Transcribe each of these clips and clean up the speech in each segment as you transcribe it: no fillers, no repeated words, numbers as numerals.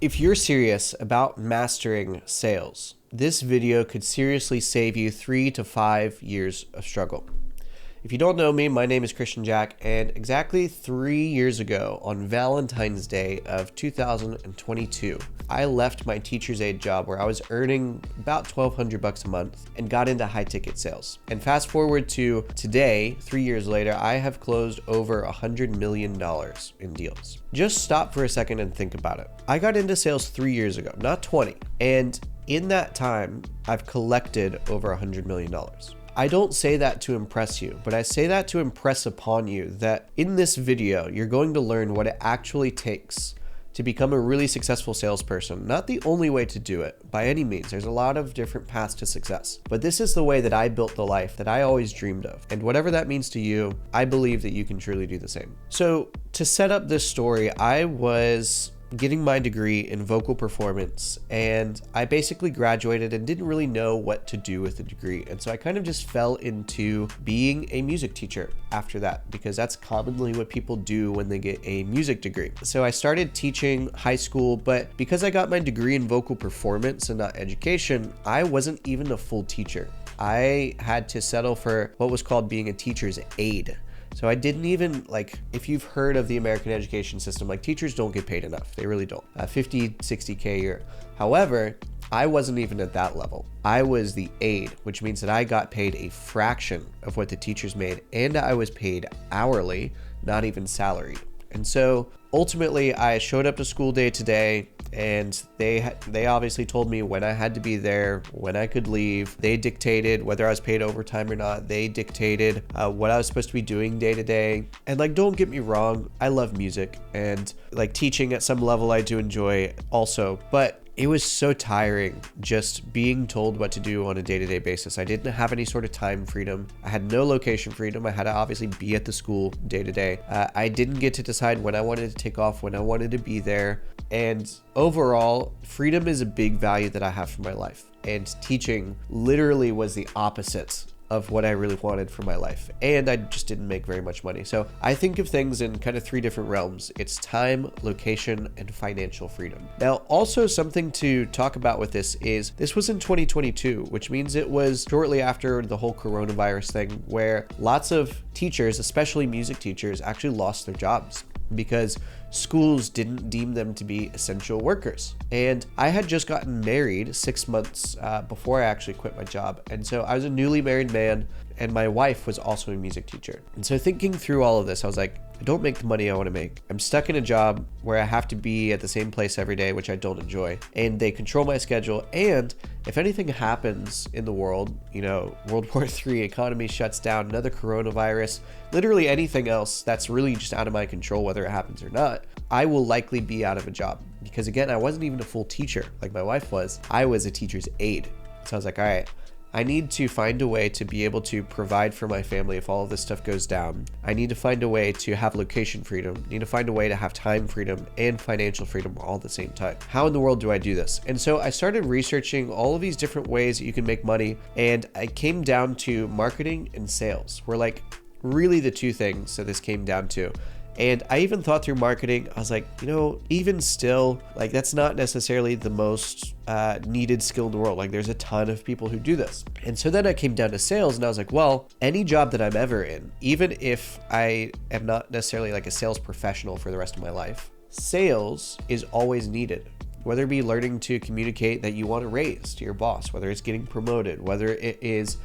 If you're serious about mastering sales, this video could seriously save you 3 to 5 years of struggle. If you don't know me, my name is Christian Jack, and exactly 3 years ago on Valentine's Day of 2022, I left my teacher's aide job where I was earning about $1,200 a month and got into high ticket sales. And fast forward to today, 3 years later, I have closed over $100 million in deals. Just stop for a second and think about it. I got into sales 3 years ago, not 20. And in that time, I've collected over $100 million. I don't say that to impress you, but I say that to impress upon you that in this video, you're going to learn what it actually takes to become a really successful salesperson. Not the only way to do it by any means. There's a lot of different paths to success, but this is the way that I built the life that I always dreamed of. And whatever that means to you, I believe that you can truly do the same. So to set up this story, I was getting my degree in vocal performance, and I basically graduated and didn't really know what to do with the degree. And so I kind of just fell into being a music teacher after that, because that's commonly what people do when they get a music degree. So I started teaching high school, but because I got my degree in vocal performance and not education, I wasn't even a full teacher. I had to settle for what was called being a teacher's aide. So I didn't even, if you've heard of the American education system, teachers don't get paid enough. They really don't. 50, 60K a year. However, I wasn't even at that level. I was the aide, which means that I got paid a fraction of what the teachers made, and I was paid hourly, not even salaried. And so ultimately I showed up to school day to day, and they obviously told me when I had to be there, when I could leave. They dictated whether I was paid overtime or not. They dictated what I was supposed to be doing day to day. And don't get me wrong, I love music, and teaching at some level I do enjoy also, but it was so tiring just being told what to do on a day-to-day basis. I didn't have any sort of time freedom. I had no location freedom. I had to obviously be at the school day-to-day. I didn't get to decide when I wanted to take off, when I wanted to be there. And overall, freedom is a big value that I have for my life. And teaching literally was the opposite of what I really wanted for my life. And I just didn't make very much money. So I think of things in kind of 3 different realms. It's time, location, and financial freedom. Now, also something to talk about with this was in 2022, which means it was shortly after the whole coronavirus thing, where lots of teachers, especially music teachers, actually lost their jobs because schools didn't deem them to be essential workers. And I had just gotten married 6 months before I actually quit my job. And so I was a newly married man, and my wife was also a music teacher. And so thinking through all of this, I was like, I don't make the money I want to make. I'm stuck in a job where I have to be at the same place every day, which I don't enjoy. And they control my schedule. And if anything happens in the world, World War III, economy shuts down, another coronavirus, literally anything else that's really just out of my control, whether it happens or not, I will likely be out of a job. Because again, I wasn't even a full teacher like my wife was. I was a teacher's aide. So I was like, all right, I need to find a way to be able to provide for my family if all of this stuff goes down. I need to find a way to have location freedom. I need to find a way to have time freedom and financial freedom all at the same time. How in the world do I do this? And so I started researching all of these different ways that you can make money, and I came down to marketing and sales were really the 2 things that this came down to. And I even thought through marketing, I was like, even still, that's not necessarily the most needed skill in the world. There's a ton of people who do this. And so then I came down to sales, and I was like, well, any job that I'm ever in, even if I am not necessarily a sales professional for the rest of my life, sales is always needed. Whether it be learning to communicate that you want a raise to your boss, whether it's getting promoted, whether it is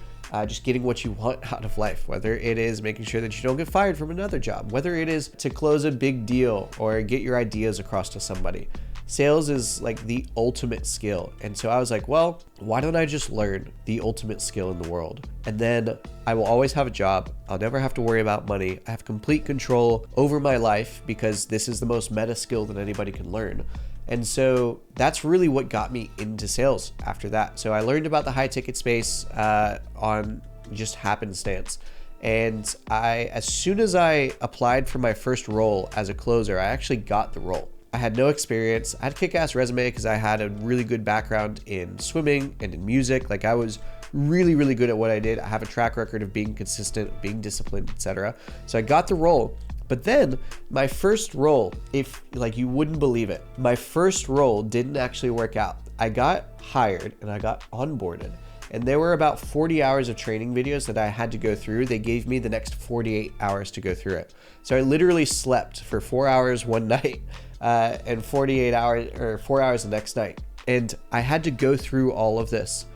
just getting what you want out of life, whether it is making sure that you don't get fired from another job, whether it is to close a big deal or get your ideas across to somebody. Sales is the ultimate skill. And so I was like, well, why don't I just learn the ultimate skill in the world? And then I will always have a job. I'll never have to worry about money. I have complete control over my life because this is the most meta skill that anybody can learn. And so that's really what got me into sales after that. So I learned about the high ticket space on just happenstance. And as soon as I applied for my first role as a closer, I actually got the role. I had no experience. I had a kick-ass resume because I had a really good background in swimming and in music. I was really, really good at what I did. I have a track record of being consistent, being disciplined, etc. So I got the role. But then my first role, if like you wouldn't believe it, my first role didn't actually work out. I got hired and I got onboarded. And there were about 40 hours of training videos that I had to go through. They gave me the next 48 hours to go through it. So I literally slept for 4 hours one night and 48 hours or 4 hours the next night. And I had to go through all of this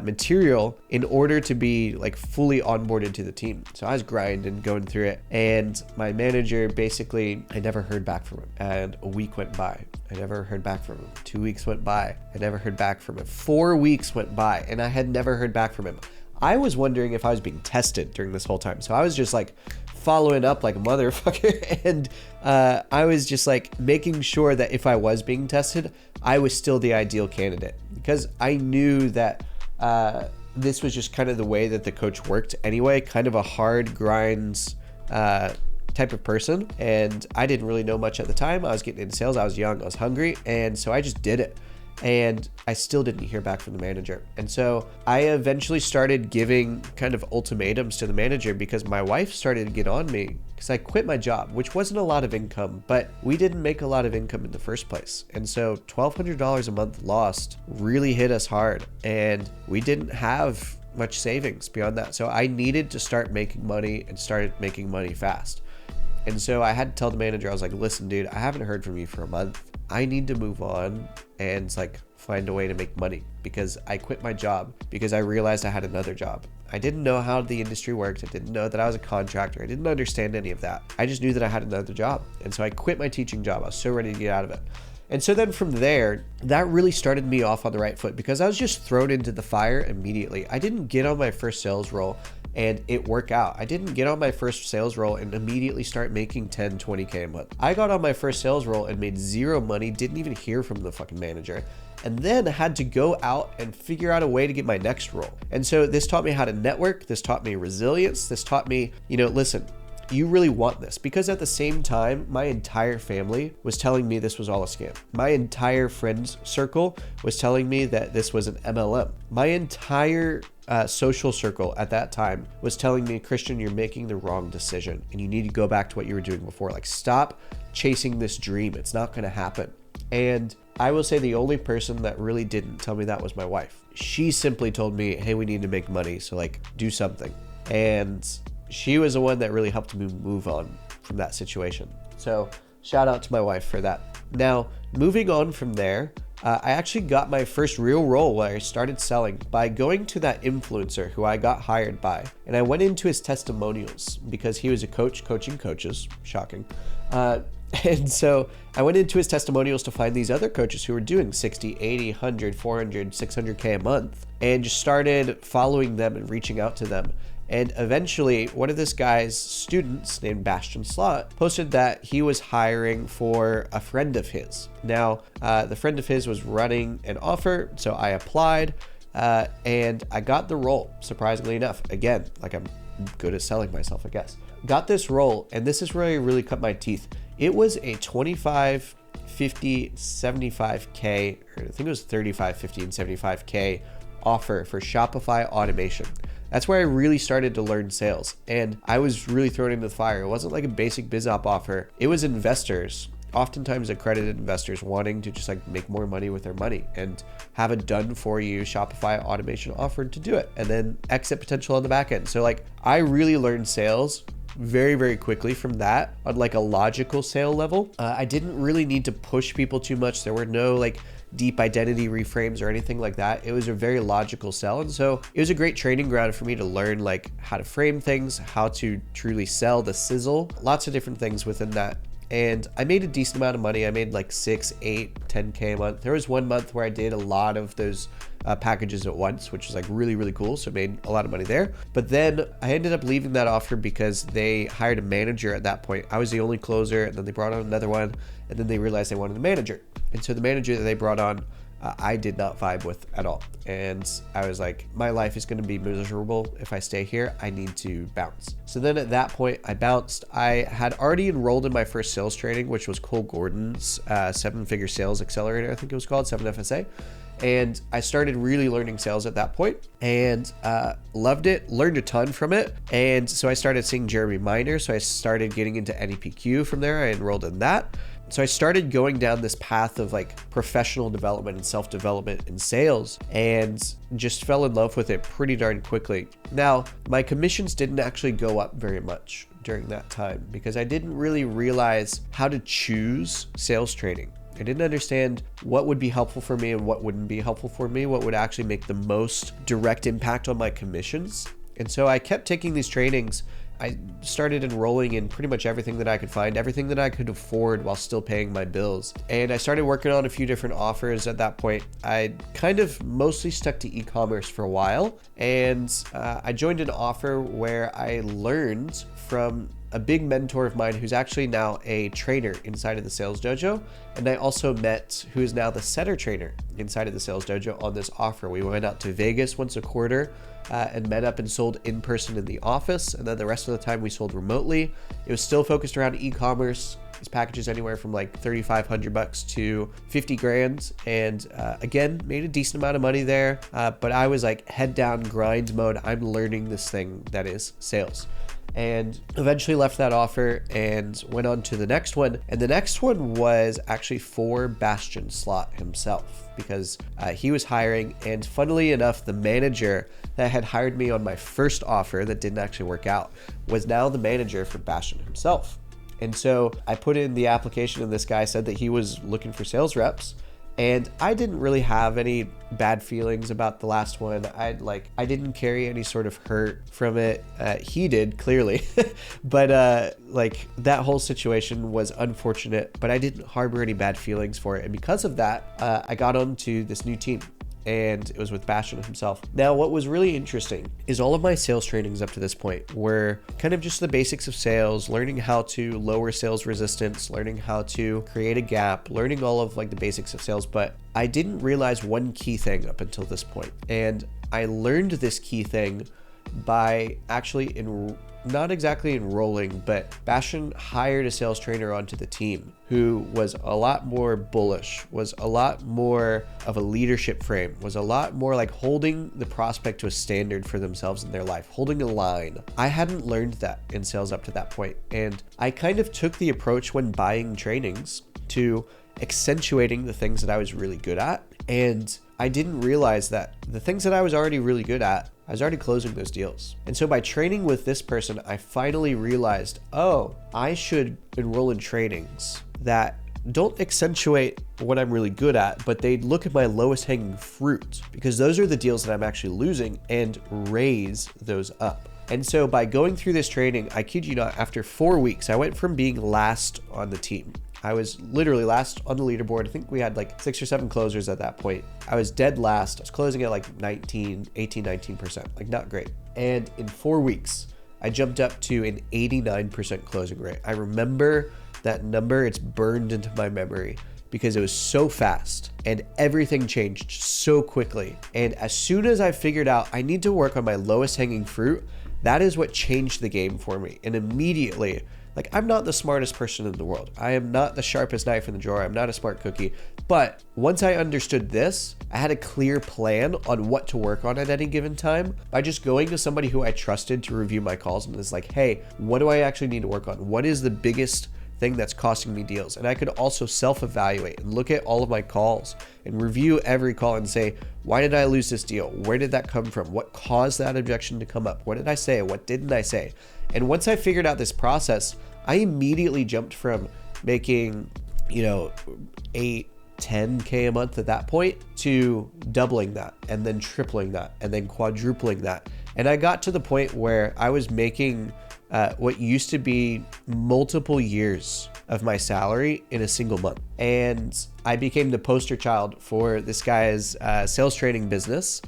material in order to be like fully onboarded to the team. So I was grinding, going through it. And my manager, basically, I never heard back from him. And a week went by. I never heard back from him. 2 weeks went by. I never heard back from him. 4 weeks went by and I had never heard back from him. I was wondering if I was being tested during this whole time. So I was just like following up like a motherfucker. And I was just like making sure that if I was being tested, I was still the ideal candidate, because I knew that this was just kind of the way that the coach worked anyway, kind of a hard grinds type of person. And I didn't really know much at the time. I was getting into sales. I was young. I was hungry. And so I just did it. And I still didn't hear back from the manager. And so I eventually started giving kind of ultimatums to the manager, because my wife started to get on me because I quit my job, which wasn't a lot of income, but we didn't make a lot of income in the first place. And so $1,200 a month lost really hit us hard, and we didn't have much savings beyond that. So I needed to start making money and started making money fast. And so I had to tell the manager, I was like, listen, dude, I haven't heard from you for a month. I need to move on and like find a way to make money, because I quit my job because I realized I had another job. I didn't know how the industry worked. I didn't know that I was a contractor. I didn't understand any of that. I just knew that I had another job. And so I quit my teaching job. I was so ready to get out of it. And so then from there, that really started me off on the right foot, because I was just thrown into the fire immediately. I didn't get on my first sales role and it work out. I didn't get on my first sales role and immediately start making 10, 20K a month. I got on my first sales role and made zero money, didn't even hear from the fucking manager, and then had to go out and figure out a way to get my next role. And so this taught me how to network. This taught me resilience. This taught me, listen, you really want this, because at the same time, my entire family was telling me this was all a scam. My entire friends circle was telling me that this was an MLM. My entire social circle at that time was telling me, Christian, you're making the wrong decision and you need to go back to what you were doing before. Like, stop chasing this dream. It's not going to happen. And I will say the only person that really didn't tell me that was my wife. She simply told me, hey, we need to make money, so like do something. And she was the one that really helped me move on from that situation. So shout out to my wife for that. Now, moving on from there, I actually got my first real role where I started selling by going to that influencer who I got hired by. And I went into his testimonials because he was a coach coaching coaches. Shocking. And so I went into his testimonials to find these other coaches who were doing 60, 80, 100, 400, 600K a month, and just started following them and reaching out to them. And eventually, one of this guy's students named Bastian Slot posted that he was hiring for a friend of his. Now, the friend of his was running an offer, so I applied, and I got the role, surprisingly enough. Again, like, I'm good at selling myself, I guess. Got this role, and this is where I really cut my teeth. It was a 25, 50, 75K, or I think it was 35, 50, and 75K offer for Shopify automation. That's where I really started to learn sales, and I was really thrown into the fire. It wasn't like a basic biz op offer. It was investors, oftentimes accredited investors, wanting to just like make more money with their money and have a done for you Shopify automation offer to do it, and then exit potential on the back end. So like, I really learned sales very, very quickly from that on like a logical sale level. I didn't really need to push people too much. There were no like deep identity reframes or anything like that. It was a very logical sell. And so it was a great training ground for me to learn like how to frame things, how to truly sell the sizzle, lots of different things within that. And I made a decent amount of money. I made like 6, 8, 10K a month. There was one month where I did a lot of those packages at once, which was like really, really cool. So I made a lot of money there. But then I ended up leaving that offer because they hired a manager at that point. I was the only closer, and then they brought on another one, and then they realized they wanted a manager. And so the manager that they brought on I did not vibe with at all. And I was like, my life is going to be miserable if I stay here. I need to bounce. So then at that point, I bounced. I had already enrolled in my first sales training, which was Cole Gordon's 7-figure sales accelerator, I think it was called, 7FSA. And I started really learning sales at that point and loved it, learned a ton from it. And so I started seeing Jeremy Miner. So I started getting into NEPQ from there. I enrolled in that. So I started going down this path of like professional development and self-development in sales and just fell in love with it pretty darn quickly. Now, my commissions didn't actually go up very much during that time because I didn't really realize how to choose sales training. I didn't understand what would be helpful for me and what wouldn't be helpful for me, what would actually make the most direct impact on my commissions. And so I kept taking these trainings. I started enrolling in pretty much everything that I could find, everything that I could afford while still paying my bills. And I started working on a few different offers at that point. I kind of mostly stuck to e-commerce for a while. And I joined an offer where I learned from a big mentor of mine who's actually now a trainer inside of the Sales Dojo. And I also met who is now the setter trainer inside of the Sales Dojo on this offer. We went out to Vegas once a quarter and met up and sold in person in the office. And then the rest of the time we sold remotely. It was still focused around e-commerce. These packages anywhere from like $3,500 to 50 grand. And again, made a decent amount of money there. But I was like head down grind mode. I'm learning this thing that is sales. And eventually left that offer and went on to the next one. And the next one was actually for Bastian Slot himself because he was hiring. And funnily enough, the manager that had hired me on my first offer that didn't actually work out was now the manager for Bastian himself. And so I put in the application and this guy said that he was looking for sales reps. And I didn't really have any bad feelings about the last one. I didn't carry any sort of hurt from it. He did, clearly. But like that whole situation was unfortunate, but I didn't harbor any bad feelings for it. And because of that, I got onto this new team. And it was with Bastian himself. Now, what was really interesting is all of my sales trainings up to this point were kind of just the basics of sales, learning how to lower sales resistance, learning how to create a gap, learning all of like the basics of sales. But I didn't realize one key thing up until this point. And I learned this key thing by actually not exactly enrolling, but Bastian hired a sales trainer onto the team who was a lot more bullish, was a lot more of a leadership frame, was a lot more like holding the prospect to a standard for themselves in their life, holding a line. I hadn't learned that in sales up to that point. And I kind of took the approach when buying trainings to accentuating the things that I was really good at. And I didn't realize that the things that I was already really good at, I was already closing those deals. And so by training with this person, I finally realized, oh, I should enroll in trainings that don't accentuate what I'm really good at, but they look at my lowest hanging fruit because those are the deals that I'm actually losing and raise those up. And so by going through this training, I kid you not, after 4 weeks, I went from being last on the team. I was literally last on the leaderboard. I think we had like 6 or 7 closers at that point. I was dead last. I was closing at like 19%, like not great. And in 4 weeks, I jumped up to an 89% closing rate. I remember that number. It's burned into my memory because it was so fast and everything changed so quickly. And as soon as I figured out I need to work on my lowest hanging fruit, that is what changed the game for me. And immediately, like, I'm not the smartest person in the world. I am not the sharpest knife in the drawer. I'm not a smart cookie. But once I understood this, I had a clear plan on what to work on at any given time by just going to somebody who I trusted to review my calls and was like, hey, what do I actually need to work on? What is the biggest thing that's costing me deals? And I could also self-evaluate and look at all of my calls and review every call and say, why did I lose this deal? Where did that come from? What caused that objection to come up? What did I say? What didn't I say? And once I figured out this process, I immediately jumped from making, 8, 10K a month at that point to doubling that and then tripling that and then quadrupling that. And I got to the point where I was making what used to be multiple years of my salary in a single month. And I became the poster child for this guy's sales training business.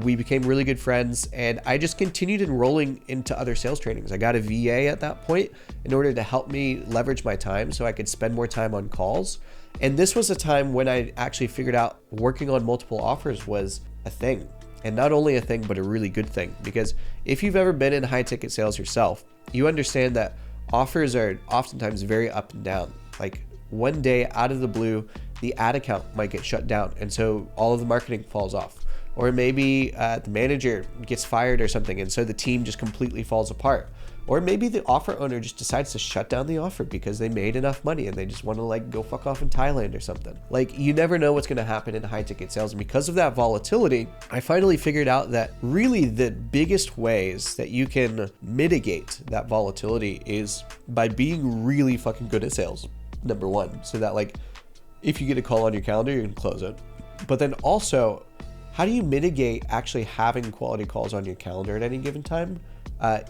We became really good friends and I just continued enrolling into other sales trainings. I got a VA at that point in order to help me leverage my time so I could spend more time on calls. And this was a time when I actually figured out working on multiple offers was a thing. And not only a thing, but a really good thing. Because if you've ever been in high ticket sales yourself, you understand that offers are oftentimes very up and down. Like one day out of the blue, the ad account might get shut down. And so all of the marketing falls off. Or maybe the manager gets fired or something. And so the team just completely falls apart. Or maybe the offer owner just decides to shut down the offer because they made enough money and they just want to like go fuck off in Thailand or something. Like you never know what's going to happen in high ticket sales. And because of that volatility, I finally figured out that really the biggest ways that you can mitigate that volatility is by being really fucking good at sales. Number one, so that like if you get a call on your calendar, you can close it. But then also, how do you mitigate actually having quality calls on your calendar at any given time?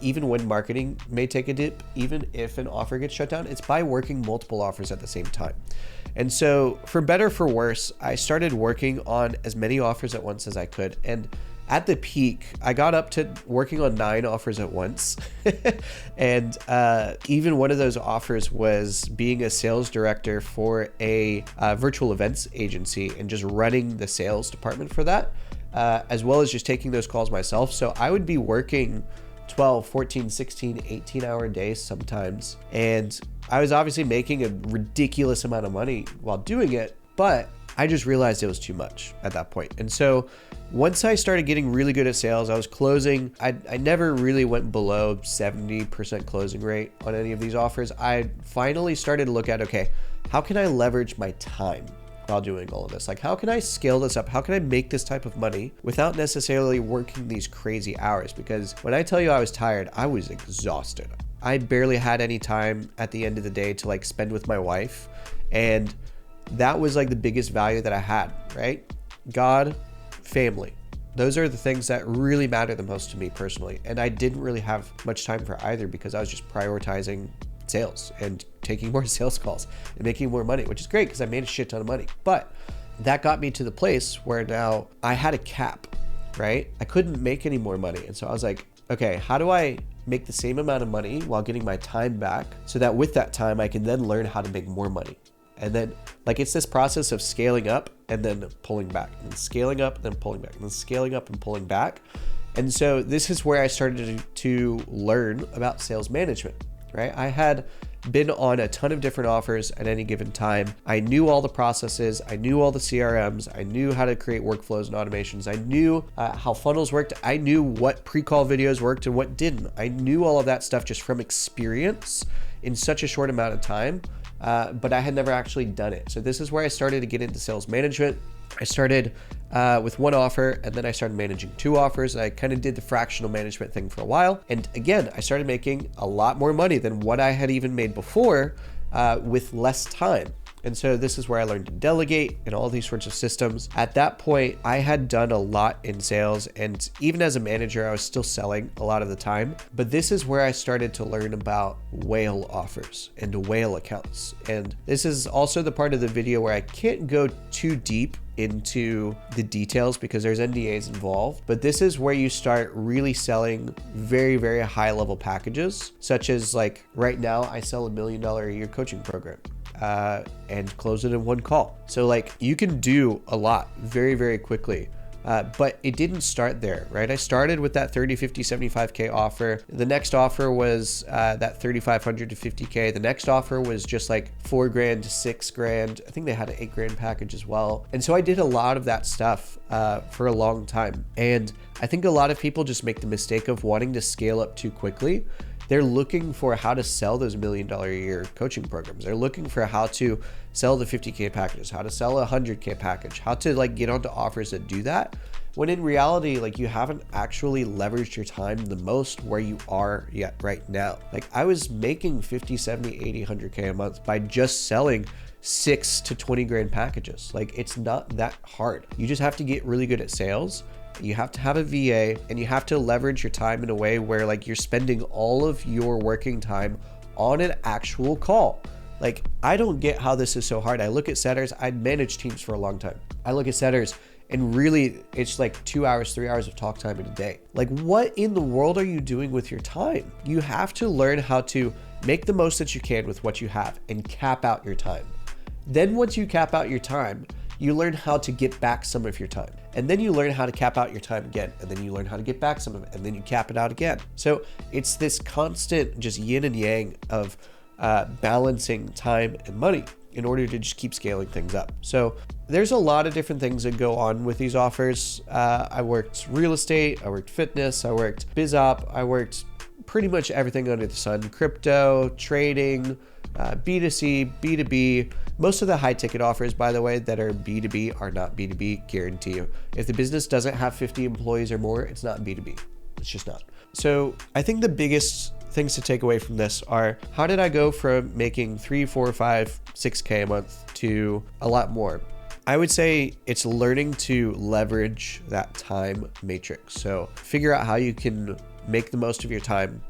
Even when marketing may take a dip, even if an offer gets shut down, it's by working multiple offers at the same time. And so for better or for worse, I started working on as many offers at once as I could. And at the peak, I got up to working on 9 offers at once. And even one of those offers was being a sales director for a virtual events agency and just running the sales department for that, as well as just taking those calls myself. So I would be working 12, 14, 16, 18 hour days sometimes. And I was obviously making a ridiculous amount of money while doing it, but I just realized it was too much at that point. And so once I started getting really good at sales, I was closing. I never really went below 70% closing rate on any of these offers. I finally started to look at, okay, how can I leverage my time while doing all of this? Like, how can I scale this up? How can I make this type of money without necessarily working these crazy hours? Because when I tell you I was tired, I was exhausted. I barely had any time at the end of the day to like spend with my wife. And that was like the biggest value that I had, right? God, family. Those are the things that really matter the most to me personally. And I didn't really have much time for either because I was just prioritizing sales and taking more sales calls and making more money, which is great because I made a shit ton of money. But that got me to the place where now I had a cap, right? I couldn't make any more money. And so I was like, okay, how do I make the same amount of money while getting my time back so that with that time I can then learn how to make more money? And then like it's this process of scaling up and then pulling back and scaling up and then pulling back and then scaling up and pulling back. And so this is where I started to learn about sales management, right? I had been on a ton of different offers at any given time. I knew all the processes. I knew all the CRMs. I knew how to create workflows and automations. I knew how funnels worked. I knew what pre-call videos worked and what didn't. I knew all of that stuff just from experience in such a short amount of time. But I had never actually done it. So this is where I started to get into sales management. I started with one offer and then I started managing 2 offers. And I kind of did the fractional management thing for a while. And again, I started making a lot more money than what I had even made before with less time. And so this is where I learned to delegate and all these sorts of systems. At that point, I had done a lot in sales, and even as a manager, I was still selling a lot of the time. But this is where I started to learn about whale offers and whale accounts. And this is also the part of the video where I can't go too deep into the details because there's NDAs involved, but this is where you start really selling very, very high level packages, such as like right now I sell $1 million a year coaching program. And close it in one call. So like you can do a lot very, very quickly. But it didn't start there, right? I started with that 30, 50, 75K offer. The next offer was that 3,500 to 50K. The next offer was just like $4,000 to $6,000. I think they had an $8,000 package as well. And so I did a lot of that stuff for a long time. And I think a lot of people just make the mistake of wanting to scale up too quickly. They're looking for how to sell those $1 million a year coaching programs. They're looking for how to sell the 50K packages, how to sell a 100K package, how to like get onto offers that do that. When in reality, like you haven't actually leveraged your time the most where you are yet right now. Like I was making 50, 70, 80, 100K a month by just selling 6 to 20 grand packages. Like it's not that hard. You just have to get really good at sales. You have to have a VA and you have to leverage your time in a way where like you're spending all of your working time on an actual call. Like I don't get how this is so hard. I look at setters. I'd managed teams for a long time. I look at setters and really it's like 2 hours, 3 hours of talk time in a day. Like what in the world are you doing with your time? You have to learn how to make the most that you can with what you have and cap out your time. Then once you cap out your time, you learn how to get back some of your time. And then you learn how to cap out your time again. And then you learn how to get back some of it. And then you cap it out again. So it's this constant just yin and yang of balancing time and money in order to just keep scaling things up. So there's a lot of different things that go on with these offers. I worked real estate, I worked fitness, I worked biz op, I worked pretty much everything under the sun, crypto, trading, B2C, B2B. Most of the high ticket offers, by the way, that are B2B are not B2B, guarantee you. If the business doesn't have 50 employees or more, it's not B2B. It's just not. So I think the biggest things to take away from this are, how did I go from making 3, 4, 5, 6K a month to a lot more? I would say it's learning to leverage that time matrix. So figure out how you can make the most of your time,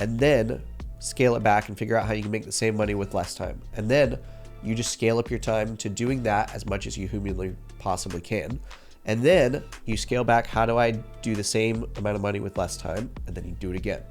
and then scale it back and figure out how you can make the same money with less time. And then you just scale up your time to doing that as much as you humanly possibly can. And then you scale back, how do I do the same amount of money with less time? And then you do it again.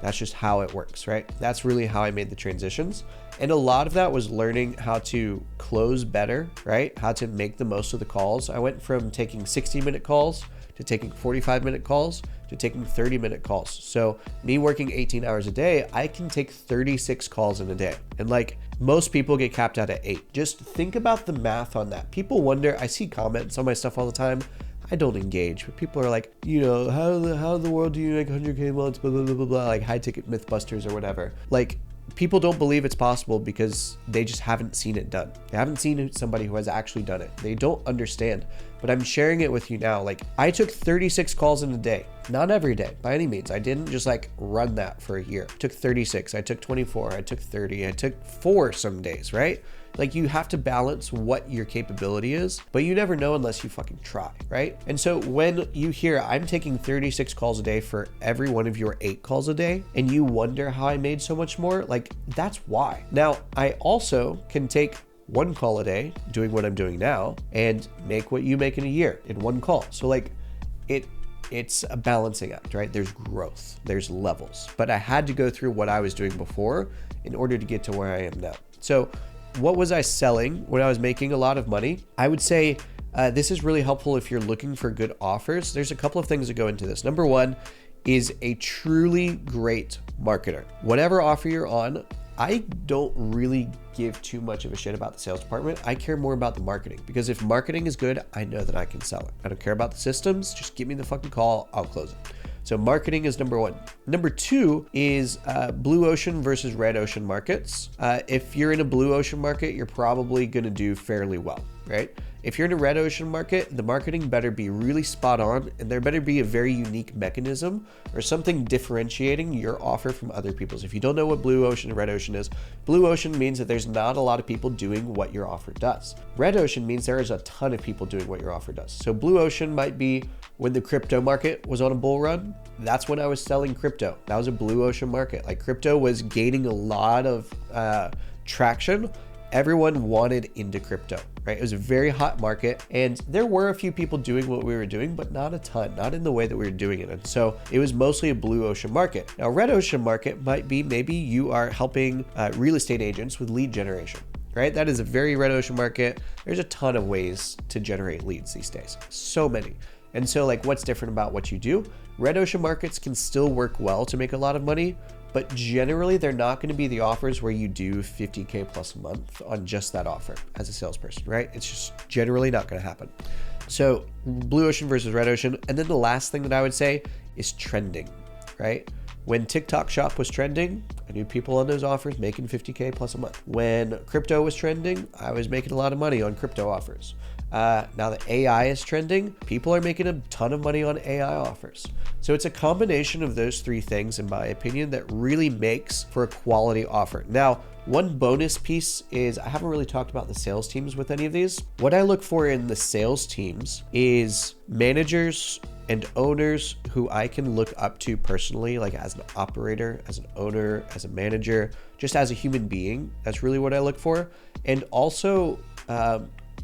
That's just how it works, right? That's really how I made the transitions. And a lot of that was learning how to close better, right? How to make the most of the calls. I went from taking 60-minute calls to taking 45-minute calls to taking 30-minute calls. So me working 18 hours a day, I can take 36 calls in a day. And like most people get capped out at 8. Just think about the math on that. People wonder, I see comments on my stuff all the time. I don't engage, but people are like, you know, how in the world do you make 100K months, blah, blah, blah, blah, blah, like high ticket mythbusters or whatever. Like, people don't believe it's possible because they just haven't seen it done. They haven't seen somebody who has actually done it. They don't understand, but I'm sharing it with you now. Like, I took 36 calls in a day, not every day by any means. I didn't just like run that for a year. I took 36, I took 24, I took 30, I took 4 some days, right? Like, you have to balance what your capability is, but you never know unless you fucking try, right? And so when you hear I'm taking 36 calls a day for every one of your 8 calls a day, and you wonder how I made so much more, like, that's why. Now, I also can take 1 call a day doing what I'm doing now and make what you make in a year in 1 call. So like, it's a balancing act, right? There's growth, there's levels, but I had to go through what I was doing before in order to get to where I am now. So what was I selling when I was making a lot of money? I would say this is really helpful if you're looking for good offers. There's a couple of things that go into this. Number one is a truly great marketer. Whatever offer you're on, I don't really give too much of a shit about the sales department. I care more about the marketing, because if marketing is good, I know that I can sell it. I don't care about the systems. Just give me the fucking call. I'll close it. So marketing is number one. Number two is blue ocean versus red ocean markets. If you're in a blue ocean market, you're probably going to do fairly well, right? If you're in a red ocean market, the marketing better be really spot on, and there better be a very unique mechanism or something differentiating your offer from other people's. If you don't know what blue ocean and red ocean is, blue ocean means that there's not a lot of people doing what your offer does. Red ocean means there is a ton of people doing what your offer does. So blue ocean might be when the crypto market was on a bull run. That's when I was selling crypto. That was a blue ocean market. Like, crypto was gaining a lot of traction. Everyone wanted into crypto, right? It was a very hot market, and there were a few people doing what we were doing, but not a ton, not in the way that we were doing it. And so it was mostly a blue ocean market. Now, red ocean market might be maybe you are helping real estate agents with lead generation, right? That is a very red ocean market. There's a ton of ways to generate leads these days, so many. And so, like, what's different about what you do? Red ocean markets can still work well to make a lot of money, but generally they're not going to be the offers where you do 50K plus a month on just that offer as a salesperson, right? It's just generally not going to happen. So blue ocean versus red ocean. And then the last thing that I would say is trending, right? When TikTok Shop was trending, I knew people on those offers making 50K plus a month. When crypto was trending, I was making a lot of money on crypto offers. Now that AI is trending, people are making a ton of money on AI offers. So it's a combination of those 3 things, in my opinion, that really makes for a quality offer. Now, one bonus piece is I haven't really talked about the sales teams with any of these. What I look for in the sales teams is managers and owners who I can look up to personally, like as an operator, as an owner, as a manager, just as a human being. That's really what I look for. And also,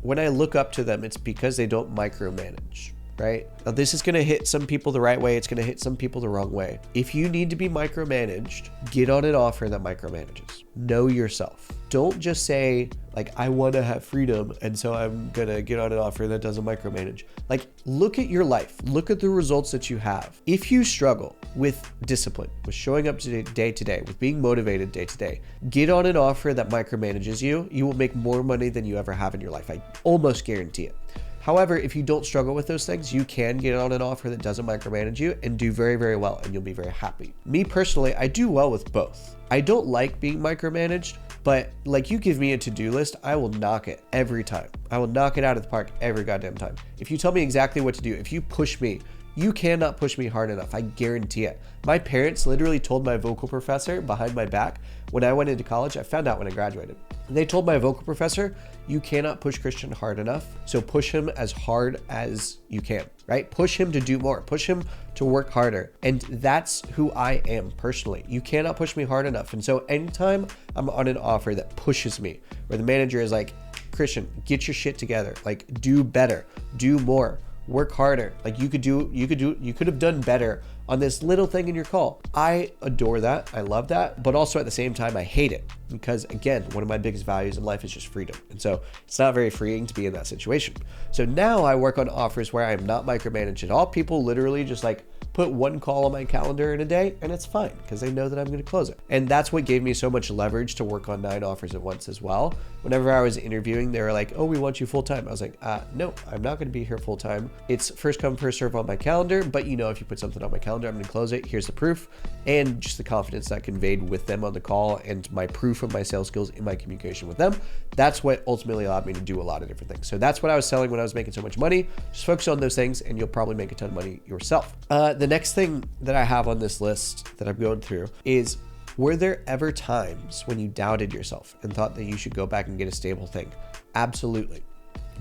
when I look up to them, it's because they don't micromanage. right? Now, this is going to hit some people the right way. It's going to hit some people the wrong way. If you need to be micromanaged, get on an offer that micromanages. Know yourself. Don't just say, like, I want to have freedom, and so I'm going to get on an offer that doesn't micromanage. Like, look at your life. Look at the results that you have. If you struggle with discipline, with showing up day to day, with being motivated day to day, get on an offer that micromanages you. You will make more money than you ever have in your life. I almost guarantee it. However, if you don't struggle with those things, you can get on an offer that doesn't micromanage you and do very, very well, and you'll be very happy. Me personally, I do well with both. I don't like being micromanaged, but like, you give me a to-do list, I will knock it every time. I will knock it out of the park every goddamn time. If you tell me exactly what to do, if you push me, you cannot push me hard enough. I guarantee it. My parents literally told my vocal professor behind my back when I went into college. I found out when I graduated. They told my vocal professor, you cannot push Christian hard enough. So push him as hard as you can, right? Push him to do more. Push him to work harder. And that's who I am personally. You cannot push me hard enough. And so anytime I'm on an offer that pushes me, where the manager is like, Christian, get your shit together. Like, do better, do more, work harder. Like, you could have done better on this little thing in your call. I adore that. I love that. But also at the same time, I hate it because, again, one of my biggest values in life is just freedom. And so it's not very freeing to be in that situation. So now I work on offers where I'm not micromanaged at all. People literally just like put one call on my calendar in a day, and it's fine because they know that I'm going to close it. And that's what gave me so much leverage to work on 9 offers at once as well. Whenever I was interviewing, they were like, oh, we want you full time. I was like, no, I'm not going to be here full time. It's first come, first serve on my calendar. But you know, if you put something on my calendar, I'm going to close it. Here's the proof. And just the confidence that I conveyed with them on the call and my proof of my sales skills in my communication with them. That's what ultimately allowed me to do a lot of different things. So that's what I was selling when I was making so much money. Just focus on those things and you'll probably make a ton of money yourself. The next thing that I have on this list that I'm going through is, were there ever times when you doubted yourself and thought that you should go back and get a stable thing? Absolutely.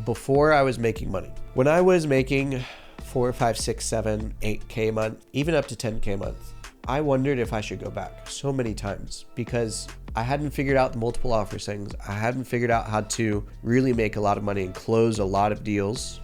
Before I was making money, when I was making 4, 5, 6, 7, 8K a month, even up to 10K a month, I wondered if I should go back so many times because I hadn't figured out the multiple offers things. I hadn't figured out how to really make a lot of money and close a lot of deals.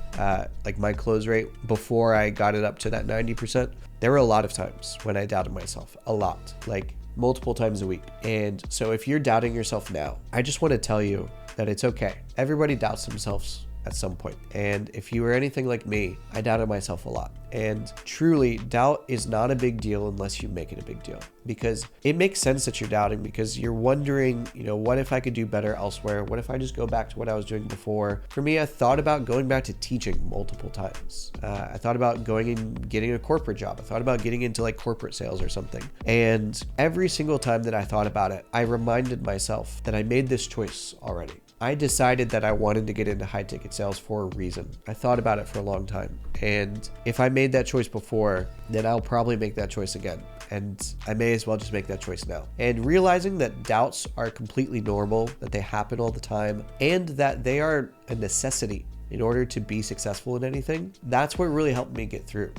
Like my close rate before I got it up to that 90%, there were a lot of times when I doubted myself, a lot, like multiple times a week. And so if you're doubting yourself now, I just want to tell you that it's okay. Everybody doubts themselves at some point. And if you were anything like me, I doubted myself a lot. And truly, doubt is not a big deal unless you make it a big deal, because it makes sense that you're doubting because you're wondering, you know, what if I could do better elsewhere? What if I just go back to what I was doing before? For me, I thought about going back to teaching multiple times. I thought about going and getting a corporate job. I thought about getting into like corporate sales or something. And every single time that I thought about it, I reminded myself that I made this choice already. I decided that I wanted to get into high ticket sales for a reason. I thought about it for a long time. And if I made that choice before, then I'll probably make that choice again. And I may as well just make that choice now. And realizing that doubts are completely normal, that they happen all the time, and that they are a necessity in order to be successful in anything, that's what really helped me get through.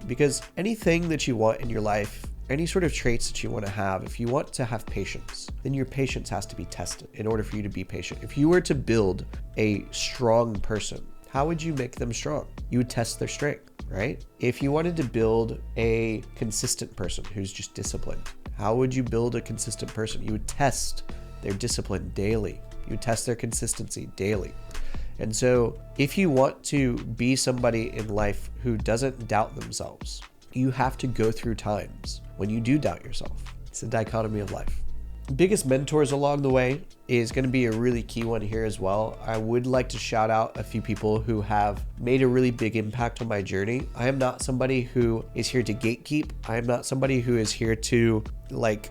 Because anything that you want in your life, any sort of traits that you want to have, if you want to have patience, then your patience has to be tested in order for you to be patient. If you were to build a strong person, how would you make them strong? You would test their strength, right? If you wanted to build a consistent person who's just disciplined, how would you build a consistent person? You would test their discipline daily. You would test their consistency daily. And so if you want to be somebody in life who doesn't doubt themselves, you have to go through times when you do doubt yourself. It's a dichotomy of life. Biggest mentors along the way is going to be a really key one here as well. I would like to shout out a few people who have made a really big impact on my journey. I am not somebody who is here to gatekeep. I am not somebody who is here to like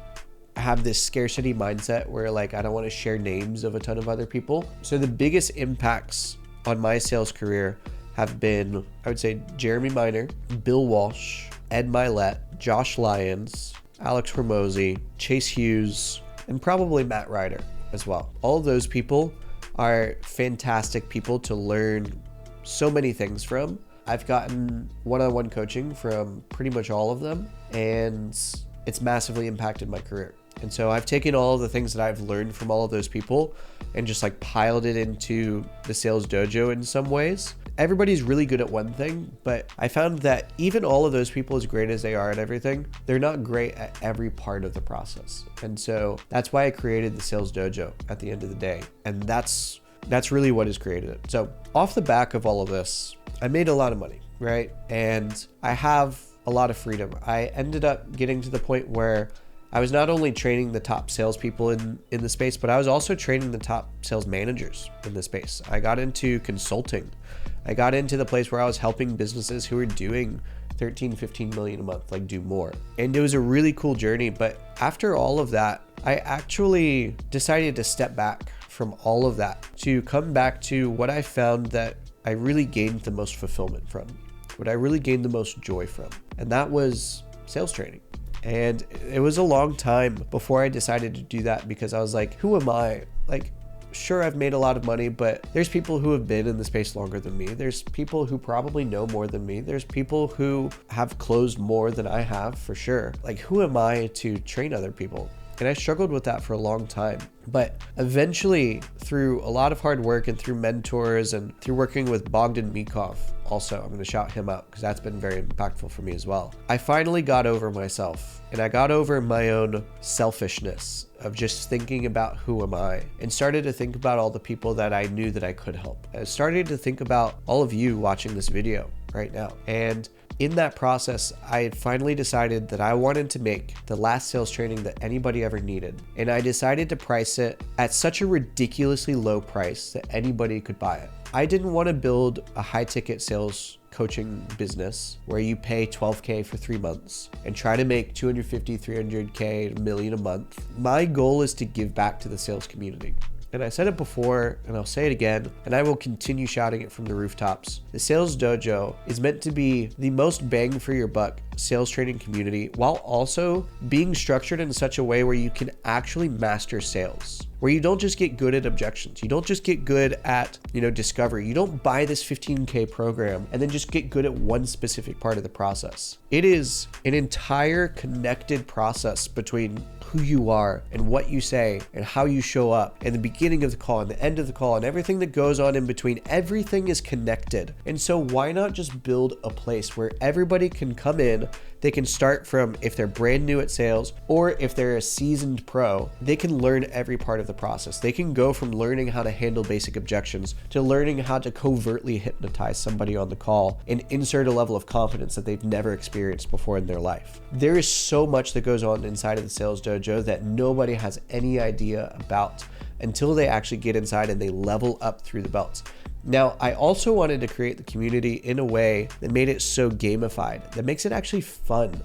have this scarcity mindset where like I don't want to share names of a ton of other people. So the biggest impacts on my sales career have been, I would say, Jeremy Miner, Bill Walsh, Ed Milet, Josh Lyons, Alex Hormozy, Chase Hughes, and probably Matt Ryder as well. All of those people are fantastic people to learn so many things from. I've gotten one-on-one coaching from pretty much all of them, and it's massively impacted my career. And so I've taken all of the things that I've learned from all of those people and just like piled it into the Sales Dojo in some ways. Everybody's really good at one thing, but I found that even all of those people, as great as they are at everything, they're not great at every part of the process. And so that's why I created the Sales Dojo at the end of the day. And that's really what has created it. So off the back of all of this, I made a lot of money, right? And I have a lot of freedom. I ended up getting to the point where I was not only training the top salespeople in the space, but I was also training the top sales managers in the space. I got into consulting. I got into the place where I was helping businesses who were doing 13, 15 million a month, like do more. And it was a really cool journey. But after all of that, I actually decided to step back from all of that to come back to what I found that I really gained the most fulfillment from, what I really gained the most joy from. And that was sales training. And it was a long time before I decided to do that, because I was like, who am I? Like, sure, I've made a lot of money, but there's people who have been in the space longer than me. There's people who probably know more than me. There's people who have closed more than I have, for sure. Like, who am I to train other people? And I struggled with that for a long time. But eventually, through a lot of hard work and through mentors and through working with Bogdan Mikov, also, I'm going to shout him out because that's been very impactful for me as well. I finally got over myself, and I got over my own selfishness of just thinking about who am I, and started to think about all the people that I knew that I could help. I started to think about all of you watching this video right now. And in that process, I finally decided that I wanted to make the last sales training that anybody ever needed. And I decided to price it at such a ridiculously low price that anybody could buy it. I didn't want to build a high ticket sales coaching business where you pay $12K for 3 months and try to make $250, $300K, $1 million a month. My goal is to give back to the sales community. And I said it before, and I'll say it again, and I will continue shouting it from the rooftops. The Sales Dojo is meant to be the most bang for your buck sales training community, while also being structured in such a way where you can actually master sales, where you don't just get good at objections. You don't just get good at, discovery. You don't buy this 15K program and then just get good at one specific part of the process. It is an entire connected process between who you are and what you say and how you show up, and the beginning of the call and the end of the call and everything that goes on in between. Everything is connected. And so why not just build a place where everybody can come in? They can start from, if they're brand new at sales, or if they're a seasoned pro, they can learn every part of the process. They can go from learning how to handle basic objections to learning how to covertly hypnotize somebody on the call and insert a level of confidence that they've never experienced before in their life. There is so much that goes on inside of the Sales Dojo that nobody has any idea about until they actually get inside and they level up through the belts. Now, I also wanted to create the community in a way that made it so gamified, that makes it actually fun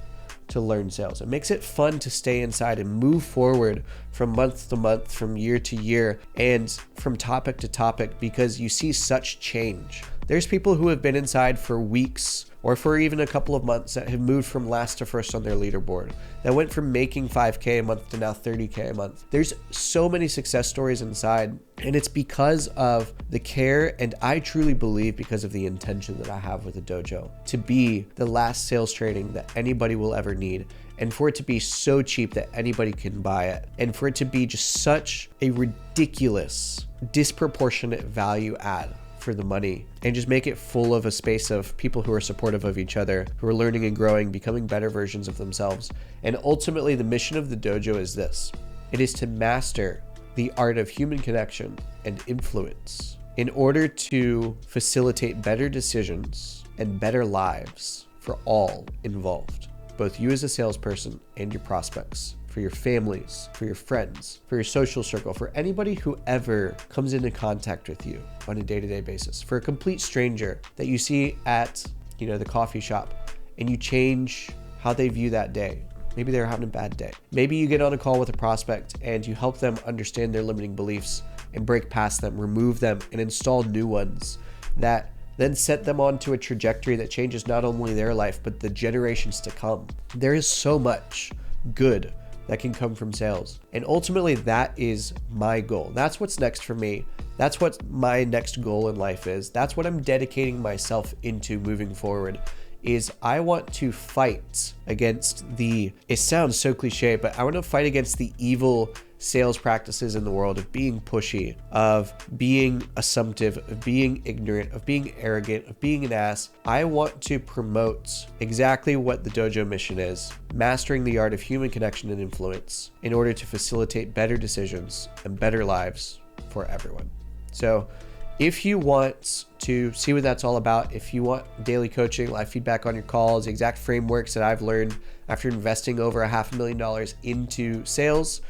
to learn sales. It makes it fun to stay inside and move forward from month to month, from year to year, and from topic to topic, because you see such change. There's people who have been inside for weeks or for even a couple of months that have moved from last to first on their leaderboard, that went from making 5K a month to now 30K a month. There's so many success stories inside, and it's because of the care, and I truly believe because of the intention that I have with the dojo, to be the last sales training that anybody will ever need, and for it to be so cheap that anybody can buy it, and for it to be just such a ridiculous, disproportionate value add for the money, and just make it full of a space of people who are supportive of each other, who are learning and growing, becoming better versions of themselves. And ultimately, the mission of the dojo is this. It is to master the art of human connection and influence in order to facilitate better decisions and better lives for all involved, both you as a salesperson and your prospects, for your families, for your friends, for your social circle, for anybody who ever comes into contact with you on a day-to-day basis, for a complete stranger that you see at, the coffee shop, and you change how they view that day. Maybe they're having a bad day. Maybe you get on a call with a prospect and you help them understand their limiting beliefs and break past them, remove them, and install new ones that then set them onto a trajectory that changes not only their life, but the generations to come. There is so much good that can come from sales. And ultimately, that is my goal. That's what's next for me. That's what my next goal in life is. That's what I'm dedicating myself into moving forward, is I want to fight against it sounds so cliche, but I want to fight against the evil sales practices in the world of being pushy, of being assumptive, of being ignorant, of being arrogant, of being an ass. I want to promote exactly what the dojo mission is: mastering the art of human connection and influence in order to facilitate better decisions and better lives for everyone. So if you want to see what that's all about, if you want daily coaching, live feedback on your calls, exact frameworks that I've learned after investing over $500,000 into sales,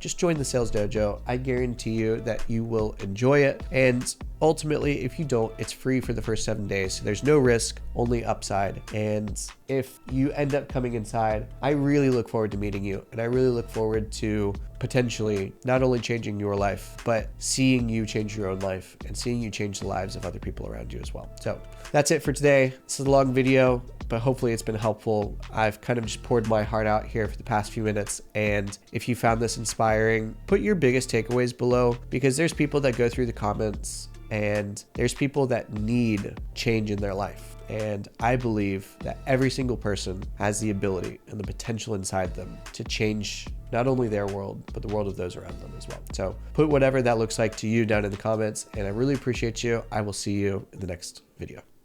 just join the Sales Dojo. I guarantee you that you will enjoy it. And ultimately, if you don't, it's free for the first 7 days. So there's no risk, only upside. And if you end up coming inside, I really look forward to meeting you. And I really look forward to potentially not only changing your life, but seeing you change your own life and seeing you change the lives of other people around you as well. So that's it for today. This is a long video, but hopefully it's been helpful. I've kind of just poured my heart out here for the past few minutes. And if you found this inspiring, put your biggest takeaways below, because there's people that go through the comments and there's people that need change in their life. And I believe that every single person has the ability and the potential inside them to change not only their world, but the world of those around them as well. So put whatever that looks like to you down in the comments, and I really appreciate you. I will see you in the next video.